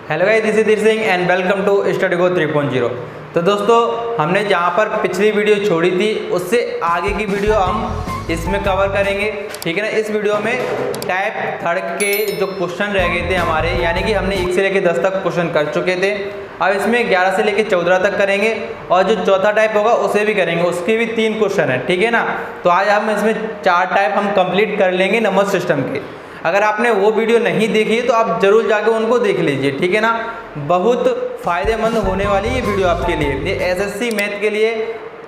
Hello guys, this is Dhir Singh and welcome to study go 3.0। तो दोस्तों, हमने जहाँ पर पिछली वीडियो छोड़ी थी उससे आगे की वीडियो हम इसमें कवर करेंगे, ठीक है ना। इस वीडियो में टाइप थर्ड के जो क्वेश्चन रह गए थे हमारे, यानी कि हमने 1 से लेकर 10 तक क्वेश्चन कर चुके थे। अब इसमें 11 से लेकर 14 तक करेंगे और जो चौथा टाइप होगा उसे भी करेंगे, उसके भी 3 क्वेश्चन हैं, ठीक है ना। तो आज हम इसमें 4 टाइप हम कंप्लीट कर लेंगे नंबर सिस्टम के। अगर आपने वो वीडियो नहीं देखी है तो आप जरूर जाके उनको देख लीजिए, ठीक है ना। बहुत फ़ायदेमंद होने वाली ये वीडियो आपके लिए, ये एसएससी मैथ के लिए,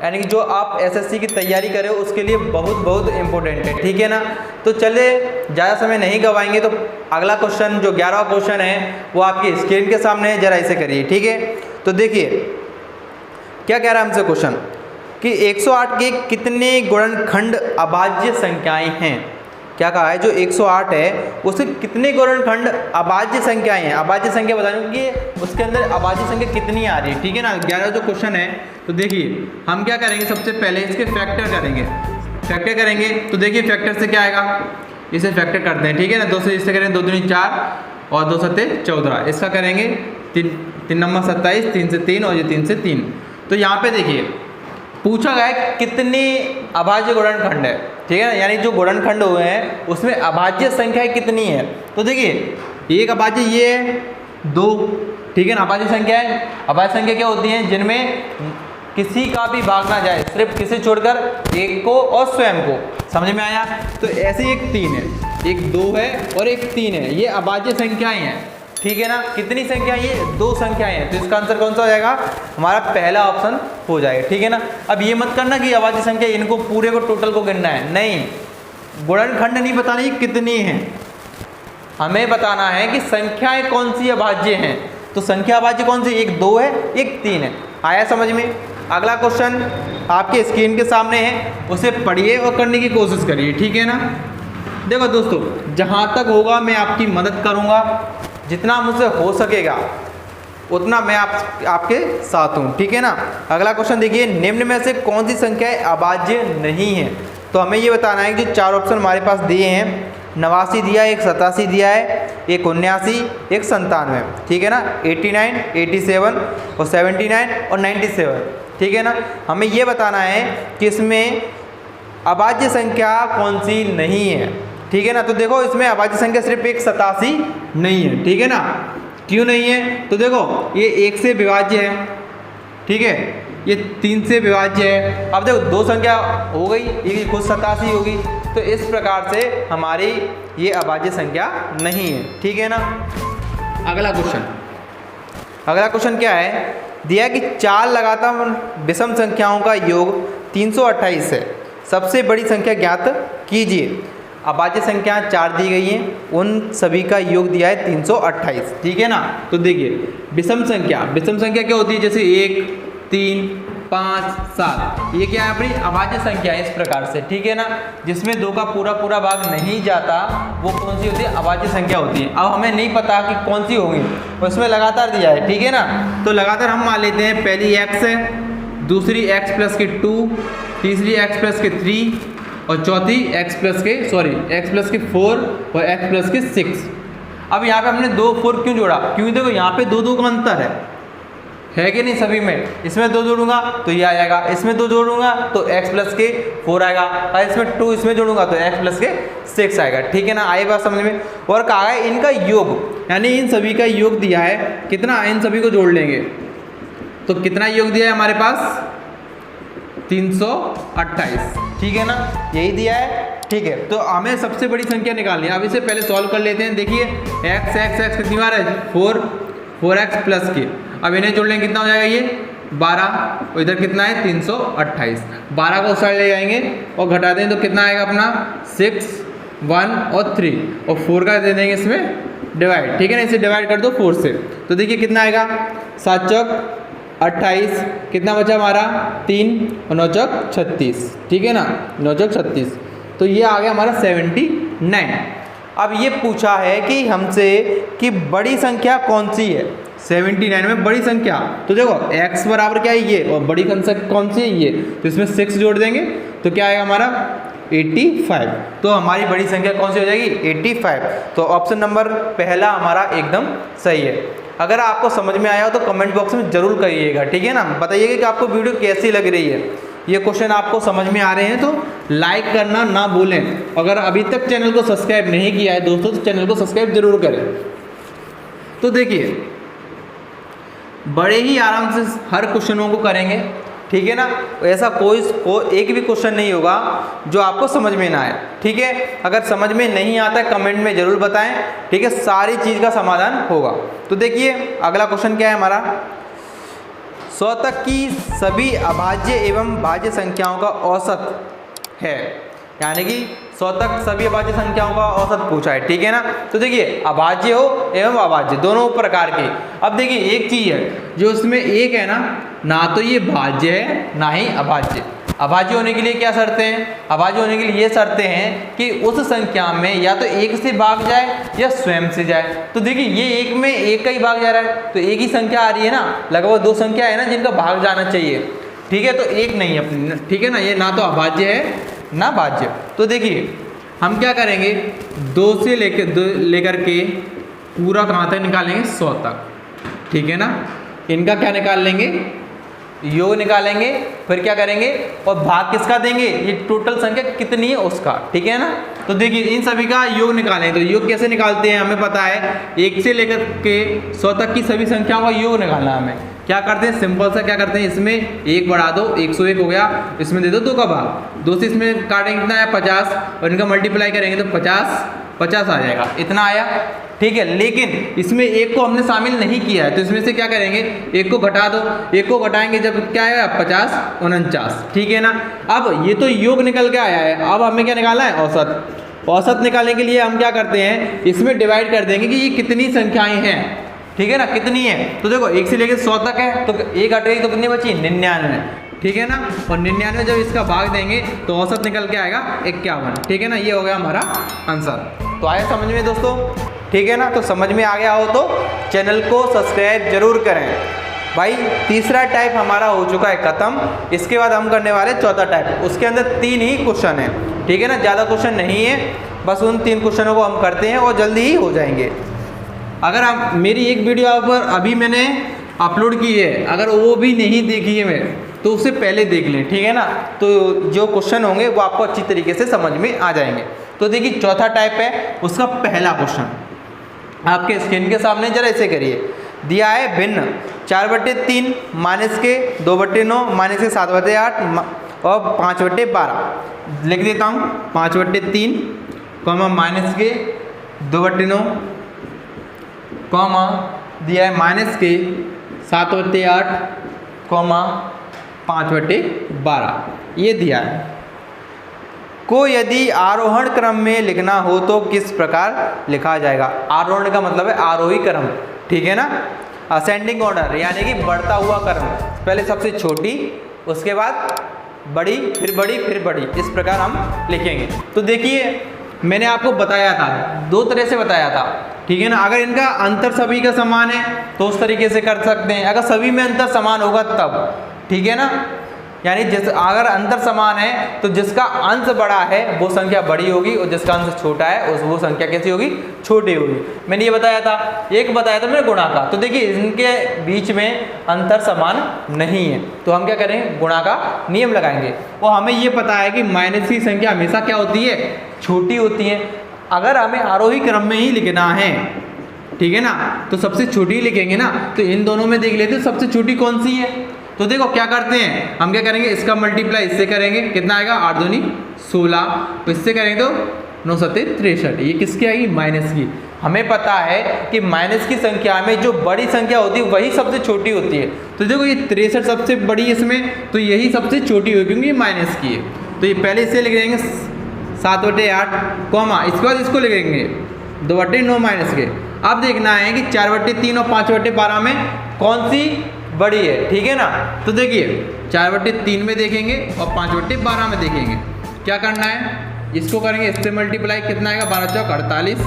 यानी कि जो आप एसएससी की तैयारी करें उसके लिए बहुत बहुत इम्पोर्टेंट है, ठीक है ना। तो चलिए ज़्यादा समय नहीं गवाएंगे, तो अगला क्वेश्चन जो 11वां क्वेश्चन है वो आपकी स्क्रीन के सामने है, जरा इसे करिए, ठीक है। तो देखिए क्या कह रहा है हमसे क्वेश्चन कि 108 के कितने गुणनखंड अभाज्य संख्याएं हैं। क्या कहा है, जो 108 है उसके कितने गुणनखंड अभाज्य संख्याएं हैं। अभाज्य संख्या बताने कि उसके अंदर अभाज्य संख्या कितनी आ रही है, ठीक है ना। 11 जो क्वेश्चन है, तो देखिए हम क्या करेंगे, सबसे पहले इसके फैक्टर करेंगे। फैक्टर करेंगे तो देखिए फैक्टर से क्या आएगा, इसे फैक्टर करते हैं, ठीक है ना। 2 से इससे करेंगे 2 दूनी 4 और 2 सत्ते 14। इसका करेंगे 3 नंबर 27, 3 से 3 और ये 3 से 3। तो यहाँ पे देखिए पूछा गया है कितने अभाज्य गुणनखंड है, ठीक है ना। यानी जो गुणनखंड हुए हैं उसमें अभाज्य संख्याएं कितनी है। तो देखिए एक अभाज्य ये है 2, ठीक है ना। अभाज्य संख्या है, अभाज्य संख्या क्या होती है जिनमें किसी का भी भाग ना जाए, सिर्फ किसे छोड़कर, एक को और स्वयं को। समझ में आया। तो ऐसे एक 3 है, एक 2 है और एक 3 है, ये अभाज्य संख्याएं हैं, ठीक है ना। कितनी संख्या, ये 2 संख्याएं हैं। तो इसका आंसर कौन सा हो जाएगा, हमारा पहला ऑप्शन हो जाएगा, ठीक है ना। अब ये मत करना कि अभाज्य संख्या इनको पूरे को टोटल को गिनना है, नहीं, गुणनखंड नहीं बताना ये कितनी है, हमें बताना है कि संख्याएं कौन सी अभाज्य हैं। तो संख्या अभाज्य कौन सी, एक 2 है एक 3 है। आया समझ में। अगला क्वेश्चन आपके स्क्रीन के सामने है, उसे पढ़िए और करने की कोशिश करिए, ठीक है ना। देखो दोस्तों, जहाँ तक होगा मैं आपकी मदद करूँगा, जितना मुझसे हो सकेगा उतना मैं आपके साथ हूँ, ठीक है ना। अगला क्वेश्चन देखिए, निम्न में से कौन सी संख्या अभाज्य नहीं है। तो हमें ये बताना है कि 4 ऑप्शन हमारे पास दिए हैं, 89 दिया है, एक 87 दिया है, एक 79, एक 97, ठीक है ना। 89, 87 और 79 और 97, ठीक है ना। हमें ये बताना है कि इसमें अभाज्य संख्या कौन सी नहीं है, ठीक है ना। तो देखो इसमें अभाज्य संख्या सिर्फ एक 87 नहीं है, ठीक है ना। क्यों नहीं है, तो देखो ये 1 से विभाज्य है, ठीक है, ये 3 से विभाज्य है। अब देखो 2 संख्या हो गई, ये खुद 87 होगी, तो इस प्रकार से हमारी ये अभाज्य संख्या नहीं है, ठीक है ना। अगला क्वेश्चन क्या है, दिया कि 4 लगातार विषम संख्याओं का योग 328 है, सबसे बड़ी संख्या ज्ञात कीजिए। अभाज्य संख्या 4 दी गई हैं, उन सभी का योग दिया है 328, ठीक है ना। तो देखिए विषम संख्या क्या होती है, जैसे 1, 3, 5, 7, ये क्या है अपनी अभाज्य संख्या है, इस प्रकार से, ठीक है ना। जिसमें 2 का पूरा भाग नहीं जाता वो कौन सी होती है, अभाज्य संख्या होती है। अब हमें नहीं पता कि कौन सी होगी, उसमें लगातार दिया है, ठीक है ना। तो लगातार हम मान लेते हैं, पहली x है, दूसरी x प्लस के 2, तीसरी x प्लस के 3 और चौथी x प्लस के 4 और x प्लस के 6। अब यहाँ पे हमने 2 4 क्यों जोड़ा, क्योंकि देखो यहाँ पे 2 का अंतर है कि नहीं सभी में। इसमें 2 जोड़ूंगा तो ये आ जाएगा, इसमें 2 जोड़ूंगा तो x प्लस के 4 आएगा, और इसमें 2 इसमें जोड़ूंगा तो x प्लस के 6 आएगा, ठीक है ना। आई बात समझ में। और कहा है इनका योग, यानी इन सभी का योग दिया है कितना, इन सभी को जोड़ लेंगे तो कितना योग दिया है हमारे पास, 328, ठीक है ना, यही दिया है, ठीक है। तो हमें सबसे बड़ी संख्या निकालनी है। अब इसे पहले सॉल्व कर लेते हैं। देखिए x कितनी बार है, 4x प्लस के, अब इन्हें जोड़ लेंगे कितना हो जाएगा, ये 12 और इधर कितना है 328। 12 को उस साइड ले जाएंगे और घटा दें तो कितना आएगा अपना 6, 1 और 3 और 4 का दे देंगे इसमें डिवाइड, ठीक है ना। इसे डिवाइड कर दो 4 से, तो देखिए कितना आएगा, 7 चौक 28, कितना बचा हमारा 3 और 9 चौक 36, ठीक है ना, 9 चौक 36। तो ये आ गया हमारा 79। अब ये पूछा है कि हमसे कि बड़ी संख्या कौन सी है, 79 में बड़ी संख्या। तो देखो x बराबर क्या है, ये, और बड़ी संख्या कौन सी है, ये, तो इसमें 6 जोड़ देंगे तो क्या आएगा हमारा 85। तो हमारी बड़ी संख्या कौन सी हो जाएगी, 85। तो ऑप्शन नंबर पहला हमारा एकदम सही है। अगर आपको समझ में आया हो तो कमेंट बॉक्स में ज़रूर करिएगा, ठीक है ना। बताइएगा कि आपको वीडियो कैसी लग रही है, ये क्वेश्चन आपको समझ में आ रहे हैं तो लाइक करना ना भूलें। अगर अभी तक चैनल को सब्सक्राइब नहीं किया है दोस्तों तो चैनल को सब्सक्राइब जरूर करें। तो देखिए बड़े ही आराम से हर क्वेश्चनों को करेंगे, ठीक है ना। ऐसा कोई एक भी क्वेश्चन नहीं होगा जो आपको समझ में ना आए, ठीक है। अगर समझ में नहीं आता है कमेंट में ज़रूर बताएं, ठीक है। सारी चीज़ का समाधान होगा। तो देखिए अगला क्वेश्चन क्या है हमारा, 100 तक की सभी अभाज्य एवं भाज्य संख्याओं का औसत है, यानी कि 100 तक सभी अभाज्य संख्याओं का औसत पूछा है, ठीक है ना। तो देखिए अभाज्य हो एवं अभाज्य दोनों प्रकार के। अब देखिए एक चीज़ है जो उसमें एक है ना तो ये भाज्य है ना ही अभाज्य। अभाज्य होने के लिए क्या शर्तें हैं, अभाज्य होने के लिए ये शर्तें हैं कि उस संख्या में या तो एक से भाग जाए या स्वयं से जाए। तो देखिए ये एक में एक का ही भाग जा रहा है तो एक ही संख्या आ रही है ना, लगभग 2 संख्या है ना जिनका भाग जाना चाहिए, ठीक है। तो एक नहीं है अपनी, ठीक है ना। ये ना तो अभाज्य है ना भाज्य। तो देखिए हम क्या करेंगे, 2 से लेकर के पूरा कहाँ तक निकालेंगे, 100 तक, ठीक है ना। इनका क्या निकाल लेंगे, योग निकालेंगे, फिर क्या करेंगे और भाग किसका देंगे, ये टोटल संख्या कितनी है उसका, ठीक है ना। तो देखिए इन सभी का योग निकालें। तो योग कैसे निकालते हैं, हमें पता है 1 से लेकर के 100 तक की सभी संख्याओं का योग निकालना है हमें। क्या करते हैं, सिंपल सा क्या करते हैं, इसमें 1 बढ़ा दो, 101 हो गया, इसमें दे दो 2 का भाग, 2 से इसमें काटेंगे कितना है 50 और इनका मल्टीप्लाई करेंगे तो 50 आ जाएगा, इतना आया, ठीक है। लेकिन इसमें 1 को हमने शामिल नहीं किया है तो इसमें से क्या करेंगे, 1 को घटा दो, 1 को घटाएंगे जब क्या आएगा 50 49, ठीक है ना। अब ये तो योग निकल के आया है, अब हमें क्या निकालना है, औसत। औसत निकालने के लिए हम क्या करते हैं, इसमें डिवाइड कर देंगे कि ये कितनी संख्याएं हैं, ठीक है ना, कितनी है। तो देखो 1 से लेकर 100 तक है तो 1 हट गई तो कितनी बची, 99, ठीक है ना। और 99 जब इसका भाग देंगे तो औसत निकल के आएगा 51, ठीक है ना। ये हो गया हमारा आंसर। तो आया समझ में दोस्तों, ठीक है ना। तो समझ में आ गया हो तो चैनल को सब्सक्राइब जरूर करें भाई। तीसरा टाइप हमारा हो चुका है खत्म। इसके बाद हम करने वाले चौथा टाइप, उसके अंदर 3 ही क्वेश्चन है, ठीक है ना, ज़्यादा क्वेश्चन नहीं है, बस उन 3 क्वेश्चनों को हम करते हैं और जल्दी ही हो जाएंगे। अगर आप मेरी एक वीडियो पर अभी मैंने अपलोड की है, अगर वो भी नहीं देखी है मैं तो उससे पहले देख लें, ठीक है ना। तो जो क्वेश्चन होंगे वो आपको अच्छी तरीके से समझ में आ जाएंगे। तो देखिए चौथा टाइप है, उसका पहला क्वेश्चन आपके स्क्रीन के सामने जरा ऐसे करिए, दिया है भिन्न 4/3 माइनस के 2/9 माइनस के 7/8 और 5/12। लिख देता हूँ 5/3 कॉमा माइनस के 2/9 कॉमा दिया है माइनस के 7/8 कॉमा 5/12 ये दिया है। को यदि आरोहण क्रम में लिखना हो तो किस प्रकार लिखा जाएगा। आरोहण का मतलब है आरोही क्रम, ठीक है ना, असेंडिंग ऑर्डर, यानी कि बढ़ता हुआ क्रम, पहले सबसे छोटी उसके बाद बड़ी फिर बड़ी फिर बड़ी, इस प्रकार हम लिखेंगे। तो देखिए मैंने आपको बताया था 2 तरह से बताया था, ठीक है ना। अगर इनका अंतर सभी का समान है तो उस तरीके से कर सकते हैं, अगर सभी में अंतर समान होगा तब, ठीक है ना। यानी अगर अंतर समान है तो जिसका अंश बड़ा है वो संख्या बड़ी होगी और जिसका अंश छोटा है वो संख्या कैसी होगी, छोटी होगी। मैंने ये बताया था, एक बताया था मैंने गुणा का। तो देखिए इनके बीच में अंतर समान नहीं है तो हम क्या करेंगे, गुणा का नियम लगाएंगे। और हमें ये पता है कि माइनस की संख्या हमेशा क्या होती है, छोटी होती है। अगर हमें आरोही क्रम में ही लिखना है, ठीक है ना, तो सबसे छोटी लिखेंगे ना। तो इन दोनों में देख लेते सबसे छोटी कौन सी है। तो देखो क्या करते हैं, हम क्या करेंगे, इसका मल्टीप्लाई इससे करेंगे, कितना आएगा 8 दूनी 16, तो इससे करेंगे तो 9 7 63, ये किसकी आएगी, माइनस की। हमें पता है कि माइनस की संख्या में जो बड़ी संख्या होती है वही सबसे छोटी होती है। तो देखो ये 63 सबसे बड़ी इसमें, तो यही सबसे छोटी होगी क्योंकि ये माइनस की है। तो ये पहले इससे लिख देंगे 7/8 कॉमा, इसके बाद इसको लिखेंगे 2/9 माइनस के। अब देखना है कि 4/3 और 5/12 में कौन सी बड़ी है, ठीक है ना। तो देखिए 4/3 में देखेंगे और 5/12 में देखेंगे। क्या करना है, इसको करेंगे इससे मल्टीप्लाई, कितना आएगा 12 चौक 48,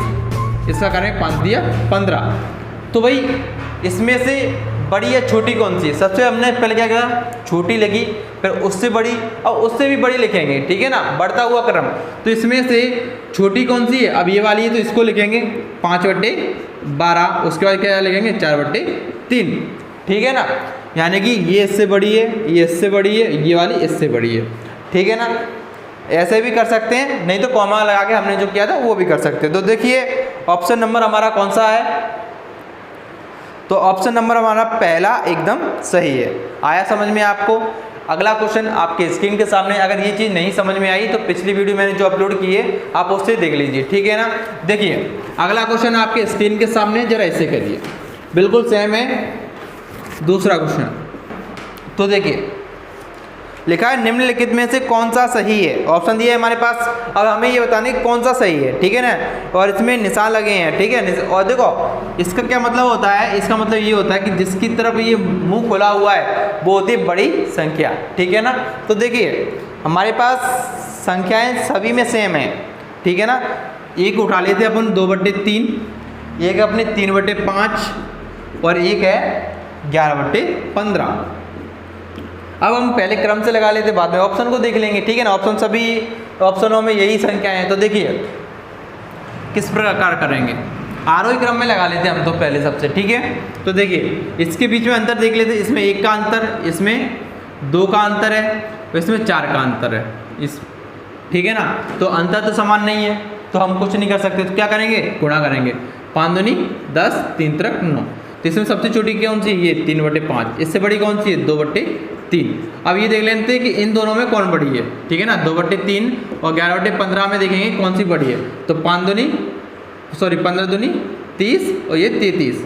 इसका करेंगे 5 दिया 15। तो भाई इसमें से बड़ी या छोटी कौन सी है। सबसे हमने पहले क्या किया, छोटी लगी, फिर उससे बड़ी और उससे भी बड़ी लिखेंगे, ठीक है ना, बढ़ता हुआ क्रम। तो इसमें से छोटी कौन सी है, अब ये वाली है तो इसको लिखेंगे 5/12, उसके बाद क्या लिखेंगे 4/3, ठीक है ना। यानी कि ये इससे बड़ी है, ये इससे बड़ी है, ये वाली इससे बड़ी है, ठीक है ना। ऐसे भी कर सकते हैं, नहीं तो कॉमा लगा के हमने जो किया था वो भी कर सकते हैं। तो देखिए ऑप्शन नंबर हमारा कौन सा है, तो ऑप्शन नंबर हमारा पहला एकदम सही है। आया समझ में आपको। अगला क्वेश्चन आपके स्क्रीन के सामने, अगर ये चीज़ नहीं समझ में आई तो पिछली वीडियो मैंने जो अपलोड की है आप उससे देख लीजिए, ठीक है ना। देखिए अगला क्वेश्चन आपके स्क्रीन के सामने, जरा ऐसे करिए, बिल्कुल सेम है दूसरा क्वेश्चन। तो देखिए लिखा है निम्नलिखित में से कौन सा सही है, ऑप्शन दिया है हमारे पास। अब हमें ये बताने कौन सा सही है, ठीक है ना, और इसमें निशान लगे हैं, ठीक है। और देखो इसका क्या मतलब होता है, इसका मतलब ये होता है कि जिसकी तरफ ये मुंह खुला हुआ है वो होती है बड़ी संख्या, ठीक है ना। तो देखिए हमारे पास संख्याएं सभी में सेम है, ठीक है ना। एक उठा लेते अपन 2/3, एक अपने 3/5 और एक है 11/15। अब हम पहले क्रम से लगा लेते, बाद में ऑप्शन को देख लेंगे, ठीक है ना। ऑप्शन सभी ऑप्शनों में यही संख्या है। तो देखिए किस प्रकार करेंगे, आरोही क्रम में लगा लेते हैं हम तो पहले सबसे, ठीक है। तो देखिए इसके बीच में अंतर देख लेते, इसमें 1 का अंतर, इसमें 2 का अंतर है, इसमें 4 का अंतर है, इस, ठीक है ना। तो अंतर तो समान नहीं है तो हम कुछ नहीं कर सकते, तो क्या करेंगे, गुणा करेंगे। 5 दूनी 10, 3 त्रिक 9। तो इसमें सबसे छोटी कौन सी, ये 3/5, इससे बड़ी कौन सी है 2/3। अब ये देख लेते हैं कि इन दोनों में कौन बड़ी है, ठीक है ना। 2/3 और 11/15 में देखेंगे कौन सी बड़ी है। तो 15 दूनी 30 और ये 33।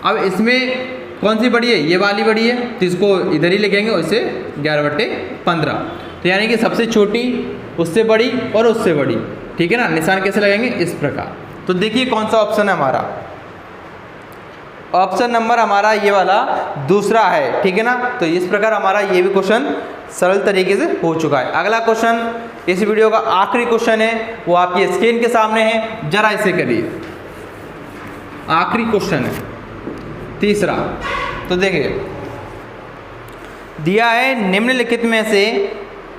अब इसमें कौन सी बड़ी है, ये वाली बड़ी है, तो इसको इधर ही लिखेंगे, उससे 11/15। तो यानी कि सबसे छोटी, उससे बड़ी और उससे बड़ी, ठीक है ना। निशान कैसे लगेंगे, इस प्रकार। तो देखिए कौन सा ऑप्शन है हमारा, ऑप्शन नंबर हमारा ये वाला दूसरा है, ठीक है ना। तो इस प्रकार हमारा ये भी क्वेश्चन सरल तरीके से हो चुका है। अगला क्वेश्चन इस वीडियो का आखिरी क्वेश्चन है, वो आपकी स्क्रीन के सामने है, जरा इसे करिए। आखिरी क्वेश्चन है तीसरा। तो देखिए दिया है निम्नलिखित में से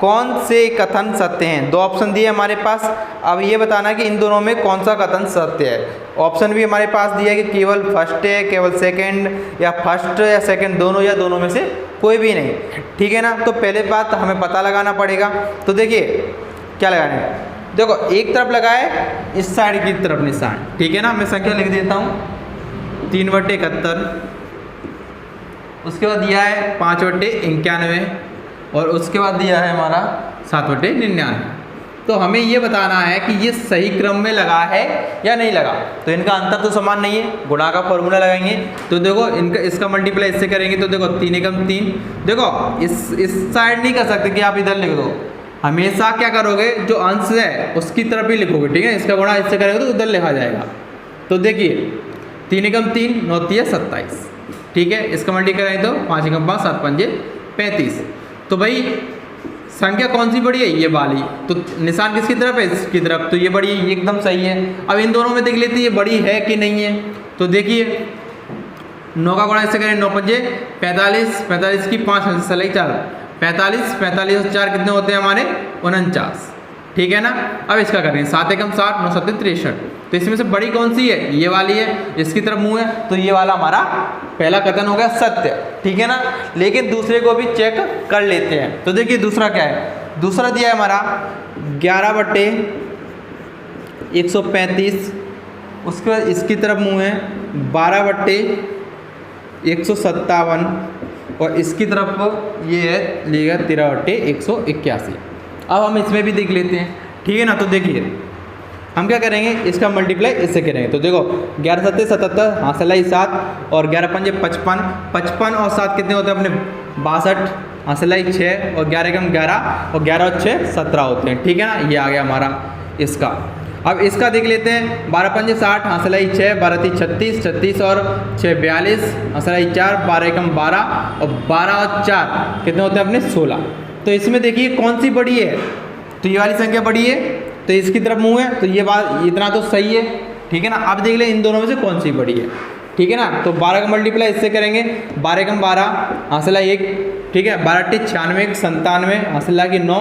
कौन से कथन सत्य हैं। 2 ऑप्शन दिए हमारे पास, अब ये बताना कि इन दोनों में कौन सा कथन सत्य है। ऑप्शन भी हमारे पास दिया है कि केवल फर्स्ट है, केवल सेकंड, या फर्स्ट या सेकंड दोनों, या दोनों में से कोई भी नहीं, ठीक है ना। तो पहले बात हमें पता लगाना पड़ेगा। तो देखिए क्या लगाना है, देखो एक तरफ लगाए इस साइड की तरफ निशान, ठीक है ना। मैं संख्या लिख देता हूँ 3/71, उसके बाद दिया है 5/91 और उसके बाद दिया है हमारा 7/99। तो हमें ये बताना है कि ये सही क्रम में लगा है या नहीं लगा। तो इनका अंतर तो समान नहीं है, गुणा का फॉर्मूला लगाएंगे। तो देखो इनका, इसका मल्टीप्लाई इससे करेंगे, तो देखो 3 एकम 3। देखो इस साइड नहीं कर सकते कि आप इधर लिख दो, हमेशा क्या करोगे, जो अंश है उसकी तरफ ही लिखोगे, ठीक है। इसका गुणा इससे करेंगे तो उधर लिखा जाएगा। तो देखिए 3 एकम 3, 9 3 27, ठीक है। इसका मल्टीप्लाई करेंगे तो 5 एकम 5, 7 5 35। तो भाई संख्या कौन सी बड़ी है, ये वाली। तो निशान किसकी तरफ है, इसकी तरफ, तो ये बड़ी है, ये एकदम सही है। अब इन दोनों में देख लेते हैं ये बड़ी है कि नहीं है। तो देखिए 9 का गुणा इससे करें, 9 5 45, 45 की 5 सलाई 4, 45, 45 और 4 कितने होते हैं हमारे 49, ठीक है ना। अब इसका करें 7 एकम 60, 9 7 63। तो इसमें से बड़ी कौन सी है, ये वाली है, इसकी तरफ मुंह है, तो ये वाला हमारा पहला कथन हो गया सत्य, ठीक है ना। लेकिन दूसरे को भी चेक कर लेते हैं। तो देखिए दूसरा क्या है, दूसरा दिया है हमारा 11/135, उसके बाद इसकी तरफ मुंह है 12/157 और इसकी तरफ ये है लिएगा 13/181। अब हम इसमें भी देख लेते हैं, ठीक है ना। तो देखिए हम क्या करेंगे, इसका मल्टीप्लाई इससे करेंगे। तो देखो 11 7 77, हाँ सलाई 7 और 11 5 55, 55 और 7 कितने होते हैं अपने 62, हाँ सलाई 6 और 11 एकम 11 और 11 और 6 17 होते हैं, ठीक है ना। ये आ गया हमारा इसका। अब इसका देख लेते हैं 12 5 60, हाँ सलाई 6, 12 3 36, 36 और 6 42, हाँ सलाई 4, 12 एकम 12 और 12 और 4 कितने होते हैं अपने 16। तो इसमें देखिए कौन सी बड़ी है, तो ये वाली संख्या बड़ी है, तो इसकी तरफ मुंह है, तो ये बात इतना तो सही है, ठीक है ना। अब देख ले इन दोनों में से कौन सी बड़ी है। ठीक है ना। तो 12 का मल्टीप्लाई इससे करेंगे, 12 कम 12 हासिल 1, ठीक है, 12 टी 96 97 हासिल की 9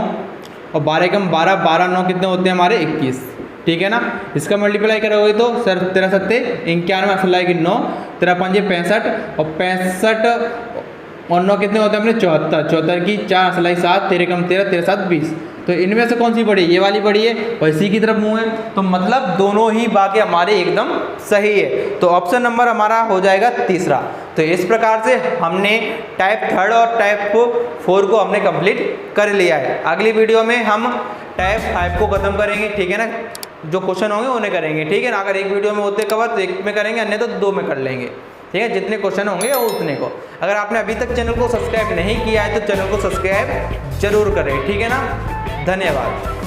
और 12 कम 12 12 9 कितने होते हैं हमारे 21, ठीक है ना। इसका मल्टीप्लाई करोगे तो सर 13 सत्ते 91 हासिल की 9, 13 5 65 और 65 और 9 कितने होते हैं अपने 74, 74 की 4 हासिल 7, 13 कम 13 13 7 20। तो इनमें से कौन सी बड़ी, ये वाली बड़ी है और इसी की तरफ मुंह है, तो मतलब दोनों ही बाकी हमारे एकदम सही है। तो ऑप्शन नंबर हमारा हो जाएगा तीसरा। तो इस प्रकार से हमने टाइप 3 और टाइप 4 को हमने कंप्लीट कर लिया है। अगली वीडियो में हम टाइप 5 को खत्म करेंगे, ठीक है ना। जो क्वेश्चन होंगे उन्हें करेंगे, ठीक है ना। अगर एक वीडियो में होते कवर तो एक में करेंगे, अन्य तो 2 में कर लेंगे, ठीक है। जितने क्वेश्चन होंगे उतने को। अगर आपने अभी तक चैनल को सब्सक्राइब नहीं किया है तो चैनल को सब्सक्राइब जरूर करें, ठीक है ना। धन्यवाद।